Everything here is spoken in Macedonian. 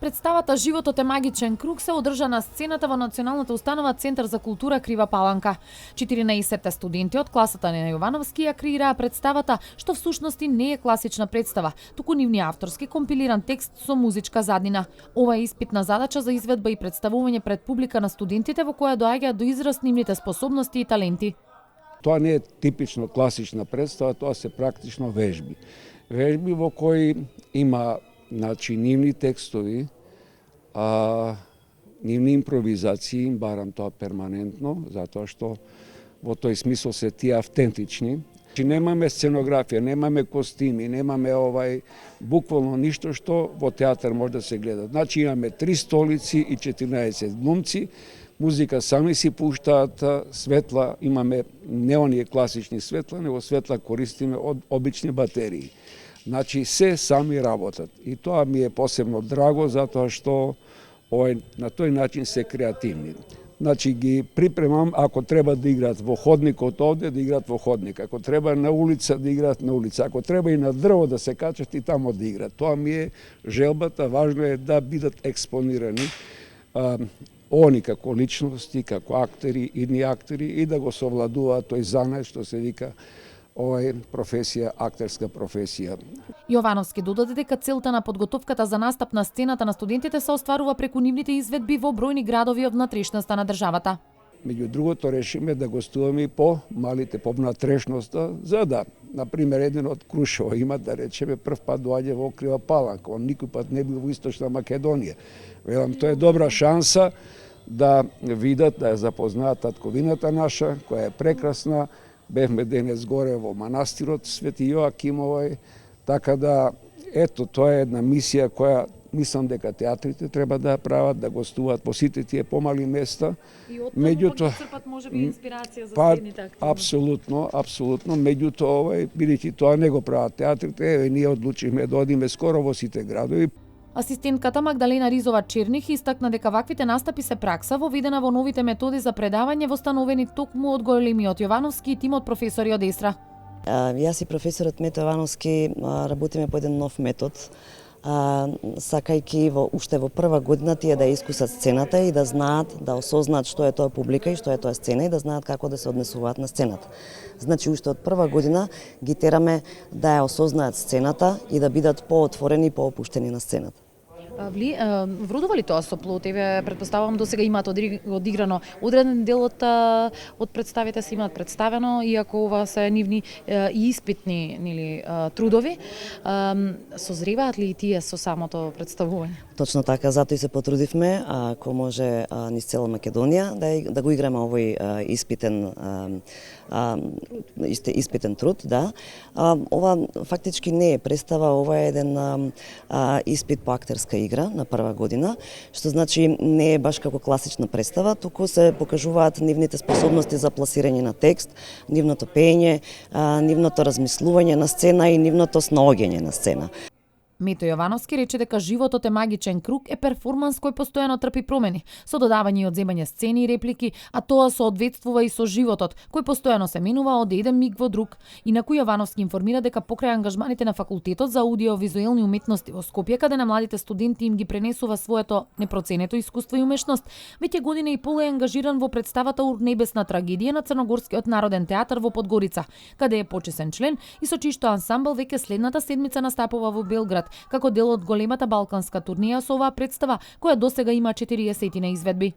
Представата "Животот е магичен круг" се одржа на сцената во Националната установа Центар за култура Крива Паланка. 14 студенти од класата на Јовановски ја креираа представата, што всушности не е класична представа, туку нивниот авторски компилиран текст со музичка заднина. Ова е испитна задача за изведба и представување пред публика на студентите во која доаѓаат до израз нивните способности и таленти. Тоа не е типично класична представа, тоа се практично вежби. Вежби во кои има нивни текстови, нивни импровизации, барам тоа перманентно, затоа што во тој смисол се тие автентични. Немаме сценографија, немаме костими, немаме буквално ништо што во театар може да се гледа. Значи имаме 3 столици и 14 глумци, музика сами си пуштаат, светла, имаме не оние класични светла, него светла користиме од обични батерии. Значи се сами работат и тоа ми е посебно драго затоа што на тој начин се креативни. Значи ги припремам, ако треба да играат во ходникот овде, да играат во ходник, ако треба на улица да играат на улица, ако треба и на дрво да се качат и тамо да играат. Тоа ми е желбата, важно е да бидат експонирани они како личности, како актери, идни актери и да го совладуваат тој занат што се вика професија, актерска професија. Јовановски додаде дека целта на подготовката за настап на сцената на студентите се остварува преку нивните изведби во бројни градови од внатрешноста на државата. Меѓу другото решиме да гостуваме и по малите, по внатрешноста, за да, например, еден од Крушево има, да речеме, прв пат доаѓа во Крива Паланка, он никој пат не бил во Источна Македонија. Велам, тоа е добра шанса да видат, да ја запознаат татковината наша, која е прекрасна. Бевме денес горе во манастирот Свети Јоаким, така да, ето, тоа е една мисија која мислам дека театрите треба да ја прават, да гостуваат по сите тие помали места. И од тоа црпат можеби инспирација за следните активности. Апсолутно, меѓутоа, бидејќи тоа не го прават театрите, ние одлучивме да одиме скоро во сите градови. Асистентката Магдалена Ризова Черних истакна дека ваквите настапи се пракса воведена во новите методи за предавање востановени токму од големиот Јовановски и тимот професори од Естра. Јас и професорот Мето Јовановски работиме по еден нов метод, сакајќи уште во прва година тие да искусат сцената и да знаат, да осознаат што е тоа публика и што е тоа сцена и да знаат како да се однесуваат на сцената. Значи уште од прва година ги тераме да ја осознаат сцената и да бидат поотворени и поопуштени на сцената. Вродува ли тоа сопло? Тебе претпоставувам до сега имаат одиграно одреден дел од представите се имаат представено, иако ова се нивни и испитни трудови. Созреваат ли и тие со самото представување? Точно така, затоа и се потрудивме, ако може низ цела Македонија, да го играме овој испитен труд, да. Ова фактички не е представа, ова е еден испит по актерска игра на прва година, што значи не е баш како класична представа, туку се покажуваат нивните способности за пласирање на текст, нивното пеење, нивното размислување на сцена и нивното снаоѓање на сцена. Мето Јовановски рече дека "Животот е магичен круг" е перформанс кој постојано трпи промени, со додавање и одземање сцени и реплики, а тоа соодветствува и со животот, кој постојано се менува од еден миг во друг. Инаку Јовановски информира дека покрај ангажманите на факултетот за аудиовизуелни уметности во Скопје, каде на младите студенти им ги пренесува своето непроценето искуство и умешност, веќе година и пол е ангажиран во представата Урнебесна трагедија на Црногорскиот народен театар во Подгорица, каде е почесен член и со чишто ансамбл веќе следната седмица настапува во Белград, како дел од големата балканска турнеја со оваа представа, која досега има 40 изведби.